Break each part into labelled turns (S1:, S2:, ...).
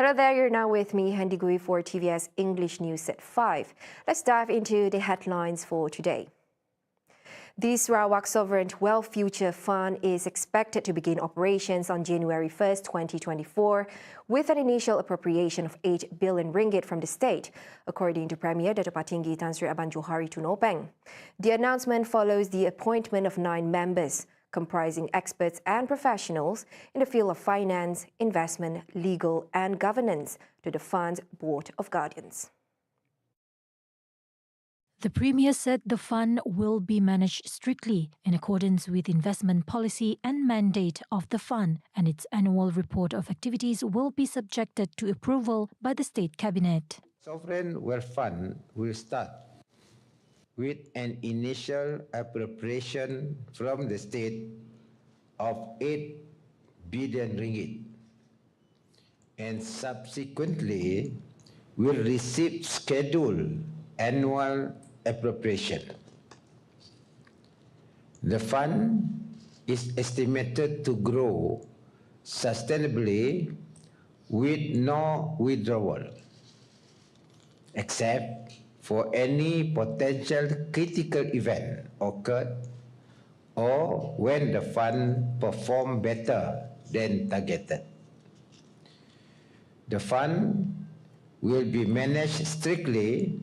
S1: Hello there, you're now with me, Handy Gui, for TVS English News at 5. Let's dive into the headlines for today. The Sarawak Sovereign Wealth Future Fund is expected to begin operations on January 1st, 2024, with an initial appropriation of 8 billion ringgit from the state, according to Premier Dato' Patinggi Tan Sri Abang Johari Tunopeng. The announcement follows the appointment of 9 members, comprising experts and professionals in the field of finance, investment, legal and governance, to the fund's Board of Guardians.
S2: The Premier said the fund will be managed strictly in accordance with investment policy and mandate of the fund, and its annual report of activities will be subjected to approval by the State Cabinet.
S3: Sovereign Wealth Fund will start with an initial appropriation from the state of 8 billion ringgit and subsequently will receive scheduled annual appropriation. The fund is estimated to grow sustainably with no withdrawal, except for any potential critical event occurred or when the fund performed better than targeted. The fund will be managed strictly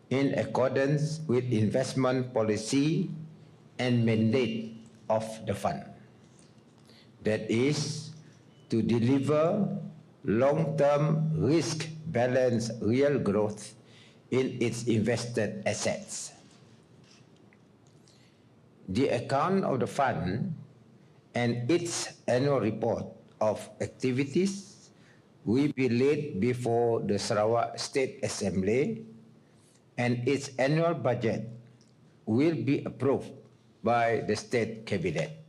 S3: in accordance with investment policy and mandate of the fund. That is, to deliver long-term risk-balanced real growth in its invested assets. The account of the fund and its annual report of activities will be laid before the Sarawak State Assembly, and its annual budget will be approved by the State Cabinet.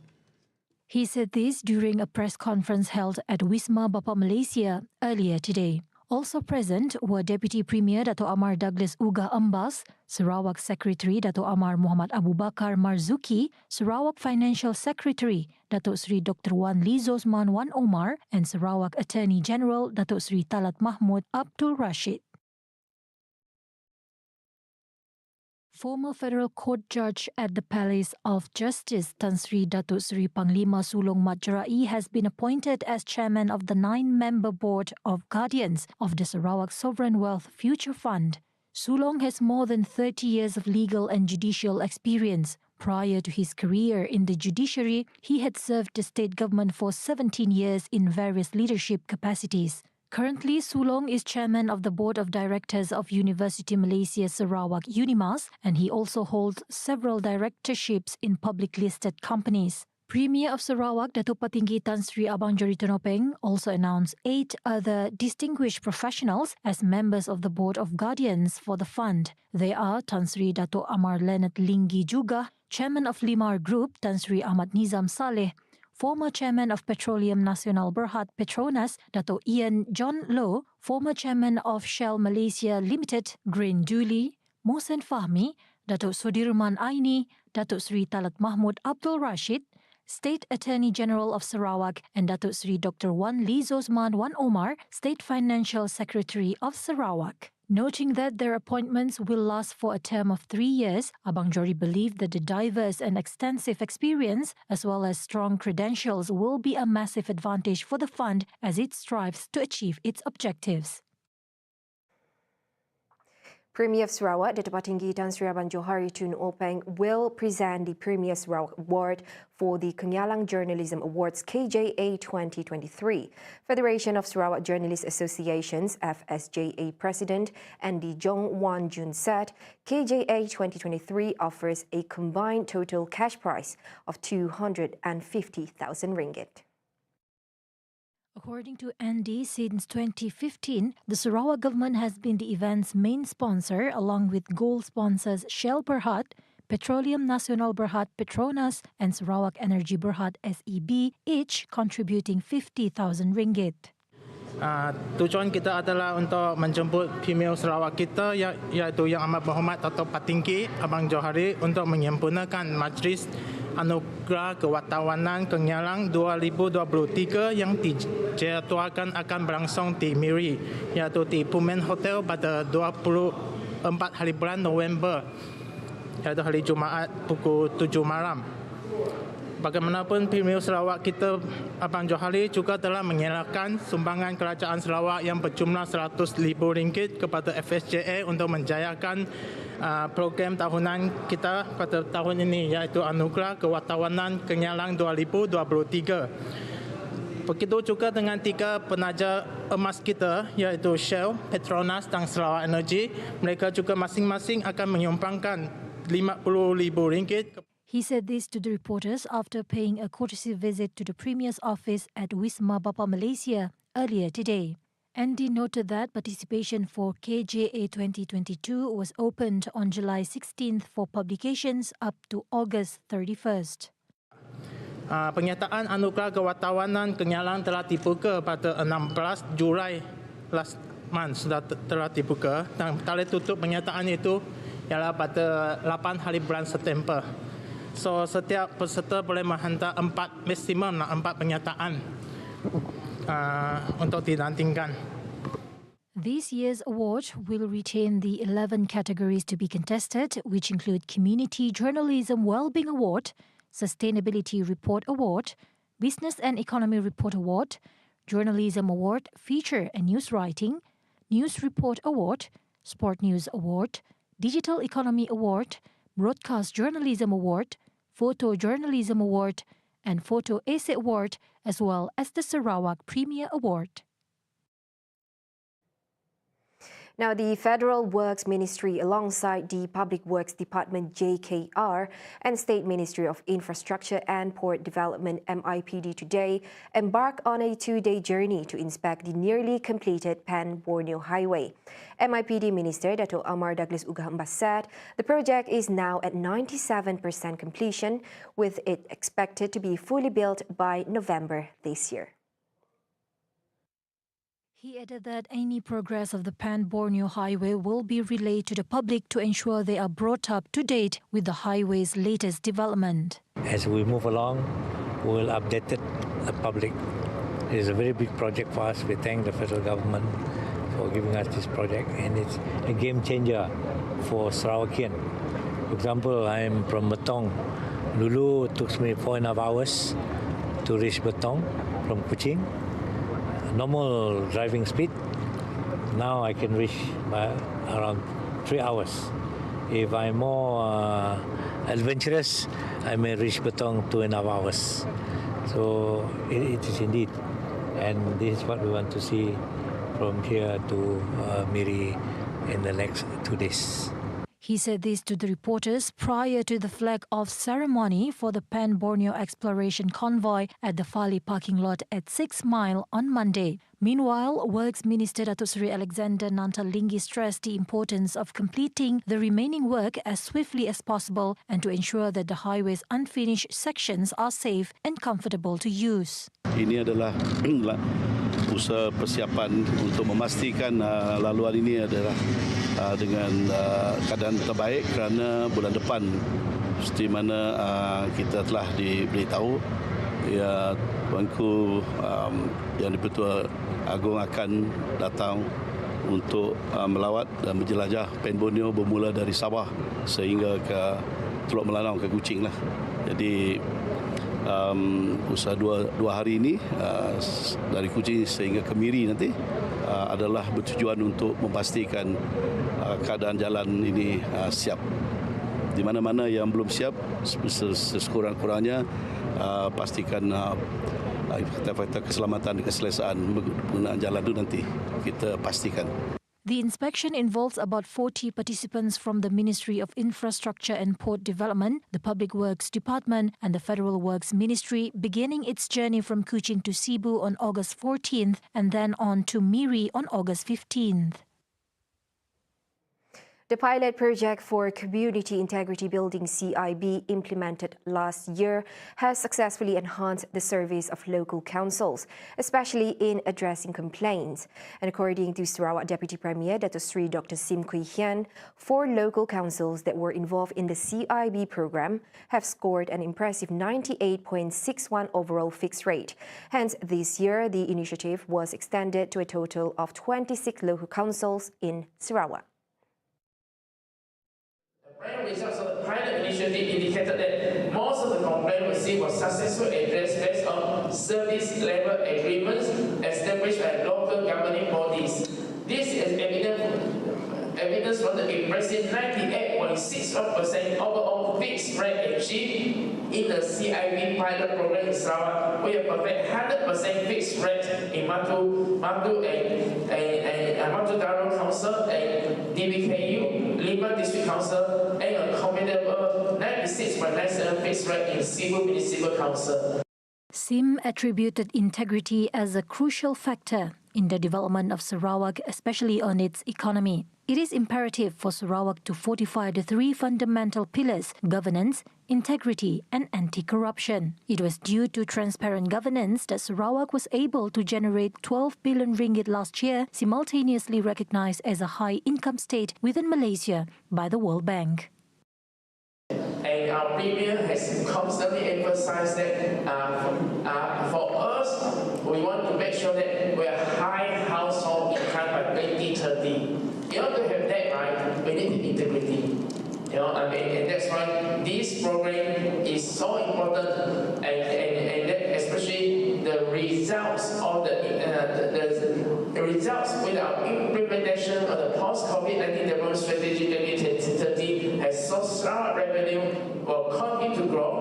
S2: He said this during a press conference held at Wisma Bapa Malaysia earlier today. Also present were Deputy Premier Dato' Amar Douglas Uga Ambas, Sarawak Secretary Dato' Amar Muhammad Abu Bakar Marzuki, Sarawak Financial Secretary Dato' Sri Dr. Wan Lizosman Wan Omar, and Sarawak Attorney General Dato' Sri Talat Mahmud Abdul Rashid. Former Federal Court Judge at the Palace of Justice Tan Sri Datuk Sri Panglima Sulong Mat Jerai has been appointed as chairman of the 9-member Board of Guardians of the Sarawak Sovereign Wealth Future Fund. Sulong has more than 30 years of legal and judicial experience. Prior to his career in the judiciary, he had served the state government for 17 years in various leadership capacities. Currently, Sulong is chairman of the Board of Directors of University Malaysia Sarawak UNIMAS, and he also holds several directorships in public-listed companies. Premier of Sarawak Dato' Patinggi Tan Sri Abang Johari Tunopeng also announced 8 other distinguished professionals as members of the Board of Guardians for the fund. They are Tan Sri Dato' Amar Leonard Linggi Juga, Chairman of Limar Group Tan Sri Ahmad Nizam Saleh, former Chairman of Petroleum Nasional Berhad Petronas, Dato' Ian John Low, former Chairman of Shell Malaysia Limited, Grain Duli, Mohsen Fahmi, Dato' Sudirman Aini, Dato' Sri Talat Mahmud Abdul Rashid, State Attorney General of Sarawak, and Dato' Sri Dr. Wan Lizosman Wan Omar, State Financial Secretary of Sarawak. Noting that their appointments will last for a term of 3 years, Abang Johari believed that the diverse and extensive experience as well as strong credentials will be a massive advantage for the fund as it strives to achieve its objectives.
S1: Premier of Sarawak, Dato' Patinggi Tan Sri Abang Johari Tunopeng will present the Premier Sarawak Award for the Kenyalang Journalism Awards KJA 2023. Federation of Sarawak Journalists Associations FSJA President Andy Jong Wan Jun said KJA 2023 offers a combined total cash prize of 250,000 ringgit.
S2: According to Andy, since 2015, the Sarawak government has been the event's main sponsor along with gold sponsors Shell Berhad, Petroleum Nasional Berhad Petronas and Sarawak Energy Berhad SEB, each contributing 50,000 ringgit.
S4: Tujuan kita adalah untuk menjemput Premier Sarawak kita iaitu Yang Amat Berhormat Dato' Patinggi Abang Johari untuk menyempurnakan majlis Anugerah Kewartawanan Kenyalang 2023 yang dijadwalkan akan berlangsung di Miri, iaitu di Pullman Hotel pada 24 hari bulan November, iaitu hari Jumaat pukul 7 malam. Bagaimanapun, Premier Sarawak kita Abang Johari juga telah menyerahkan sumbangan Kerajaan Sarawak yang berjumlah RM100,000 kepada FSJA untuk menjayakan program tahunan kita pada tahun ini, iaitu Anugerah Kewartawanan Kenyalang 2023. Begitu juga dengan 3 penaja emas kita, iaitu Shell, Petronas dan Sarawak Energy. Mereka juga masing-masing akan menyumbangkan RM50,000.
S2: He said this to the reporters after paying a courtesy visit to the Premier's office at Wisma Bapa Malaysia earlier today. Andy noted that participation for KJA 2022 was opened on July 16th for publications up to August 31st.
S4: Penyataan Anugerah Kewartawanan Kenyalang telah dibuka pada 16 Julai last month, sudah telah dibuka, dan tarikh tutup penyataan itu ialah pada 8 hari bulan September. So, setiap peserta boleh menghantar 4 penyataan untuk dinantikan.
S2: This year's award will retain the 11 categories to be contested, which include Community Journalism Wellbeing Award, Sustainability Report Award, Business and Economy Report Award, Journalism Award Feature and News Writing, News Report Award, Sport News Award, Digital Economy Award, Broadcast Journalism Award, Photojournalism Award, and Photo Essay Award, as well as the Sarawak Premier Award.
S1: Now, the Federal Works Ministry, alongside the Public Works Department JKR and State Ministry of Infrastructure and Port Development MIPD today embark on a 2-day journey to inspect the nearly completed Pan-Borneo Highway. MIPD Minister Dato' Amar Douglas Ugahambas said the project is now at 97% completion, with it expected to be fully built by November this year.
S2: He added that any progress of the Pan-Borneo Highway will be relayed to the public to ensure they are brought up to date with the highway's latest development.
S5: As we move along, we will update the public. It is a very big project for us. We thank the federal government for giving us this project, and it's a game changer for Sarawakian. For example, I'm from Betong. Dulu it took me 4.5 hours to reach Betong from Kuching. Normal driving speed, now I can reach by around 3 hours. If I'm more adventurous, I may reach Betong 2.5 hours. So it is indeed, and this is what we want to see from here to Miri in the next 2 days.
S2: He said this to the reporters prior to the flag-off ceremony for the Pan-Borneo Exploration Convoy at the Fali parking lot at 6 Mile on Monday. Meanwhile, Works Minister Datuk Seri Alexander Nantalingi stressed the importance of completing the remaining work as swiftly as possible and to ensure that the highway's unfinished sections are safe and comfortable to use.
S6: Ini adalah usaha persiapan untuk memastikan laluan ini adalah dengan keadaan terbaik, kerana bulan depan seperti mana kita telah diberitahu, ya, Tuanku Yang di-Pertua Agong akan datang untuk melawat dan menjelajah Pan-Borneo bermula dari Sabah sehingga ke Teluk Melanau, ke Kuching lah. Jadi usaha dua hari ini dari Kuching sehingga ke Miri nanti adalah bertujuan untuk memastikan keadaan jalan ini siap. Di mana-mana yang belum siap, sekurang-kurangnya pastikan fakta-fakta keselamatan dan keselesaan penggunaan jalan itu nanti kita pastikan.
S2: The inspection involves about 40 participants from the Ministry of Infrastructure and Port Development, the Public Works Department and the Federal Works Ministry, beginning its journey from Kuching to Cebu on August 14th and then on to Miri on August 15th.
S1: The pilot project for Community Integrity Building CIB implemented last year has successfully enhanced the service of local councils, especially in addressing complaints. And according to Sarawak Deputy Premier Dato Sri Dr. Sim Kui Hian, 4 local councils that were involved in the CIB program have scored an impressive 98.61 overall fixed rate. Hence, this year, the initiative was extended to a total of 26 local councils in Sarawak.
S7: Final results of the pilot initiative indicated that most of the complaints received were successfully addressed based on service level agreements established by local governing bodies. This is evidence from the impressive 98.61% overall fixed rate achieved in the CIB pilot program in Sarawak. We have perfect 100% fixed rate in Matu Darul Council and DBKU, Lima District Council, and a commendable 96.97% fixed rate in Cebu Municipal Council.
S2: Sim attributed integrity as a crucial factor in the development of Sarawak, especially on its economy. It is imperative for Sarawak to fortify the 3 fundamental pillars: governance, integrity, and anti-corruption. It was due to transparent governance that Sarawak was able to generate 12 billion ringgit last year, simultaneously recognized as a high-income state within Malaysia by the World Bank.
S7: And our Premier has constantly emphasized that for us, we want to make sure that we are high household income by 2030. In order to have that, right, we need integrity. And that's why this program is so important, and that especially the results of the results with our implementation of the post-COVID-19 development strategy 2030 has so Sarawak revenue will continue to grow.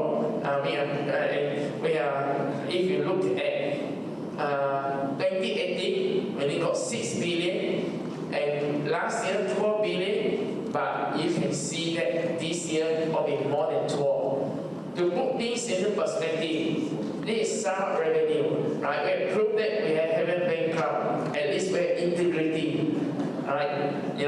S7: If you look at 2018, when it got 6 billion, and last year 12 billion, but you can see that this year will be more than 12. To put things into perspective, this is Sarawak revenue, right? We have proved that we haven't bankrupt. At least we have integrity, right? And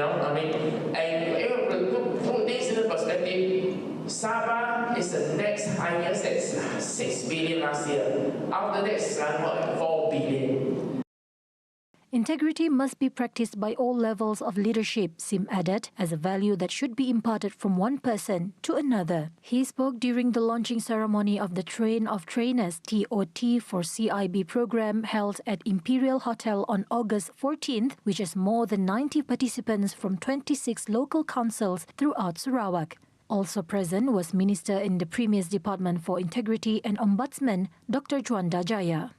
S7: if we put things into perspective, Sabah is the next highest at 6 billion last year. After that, Sarawak at 4 billion.
S2: Integrity must be practiced by all levels of leadership, Sim added, as a value that should be imparted from one person to another. He spoke during the launching ceremony of the Train of Trainers TOT for CIB program held at Imperial Hotel on August 14th, which has more than 90 participants from 26 local councils throughout Sarawak. Also present was Minister in the Premier's Department for Integrity and Ombudsman, Dr. Juanda Jaya.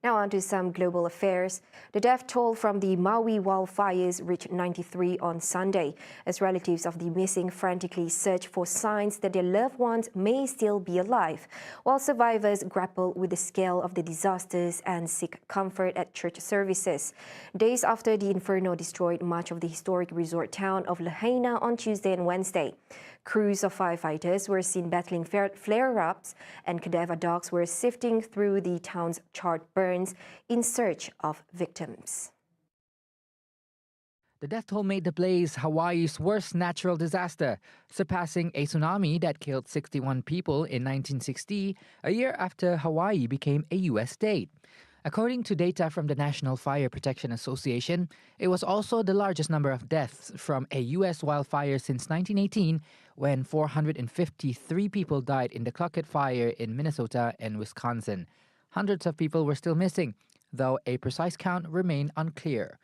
S1: Now on to some global affairs. The death toll from the Maui wildfires reached 93 on Sunday, as relatives of the missing frantically search for signs that their loved ones may still be alive, while survivors grapple with the scale of the disasters and seek comfort at church services. Days after the inferno destroyed much of the historic resort town of Lahaina on Tuesday and Wednesday, crews of firefighters were seen battling flare-ups, and cadaver dogs were sifting through the town's charred burns in search of victims.
S8: The death toll made the blaze Hawaii's worst natural disaster, surpassing a tsunami that killed 61 people in 1960, a year after Hawaii became a U.S. state. According to data from the National Fire Protection Association, it was also the largest number of deaths from a U.S. wildfire since 1918, when 453 people died in the Cluckett Fire in Minnesota and Wisconsin. Hundreds of people were still missing, though a precise count remained unclear.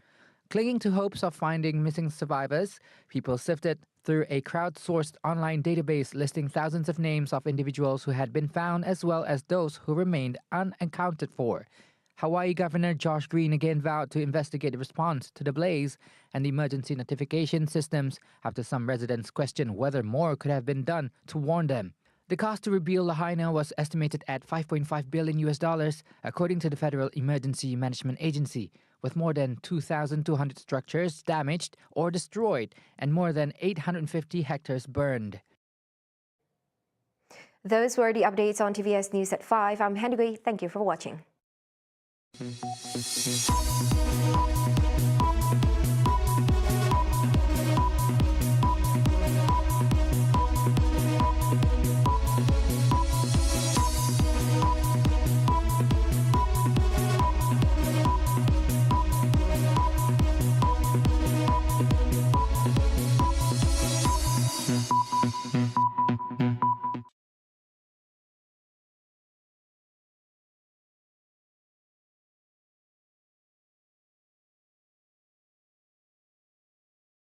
S8: Clinging to hopes of finding missing survivors, people sifted through a crowdsourced online database listing thousands of names of individuals who had been found as well as those who remained unaccounted for. Hawaii Governor Josh Green again vowed to investigate the response to the blaze and the emergency notification systems after some residents questioned whether more could have been done to warn them. The cost to rebuild Lahaina was estimated at $5.5 billion, according to the Federal Emergency Management Agency, with more than 2,200 structures damaged or destroyed and more than 850 hectares burned.
S1: Those were the updates on TVS News at 5. I'm Henry. Thank you for watching.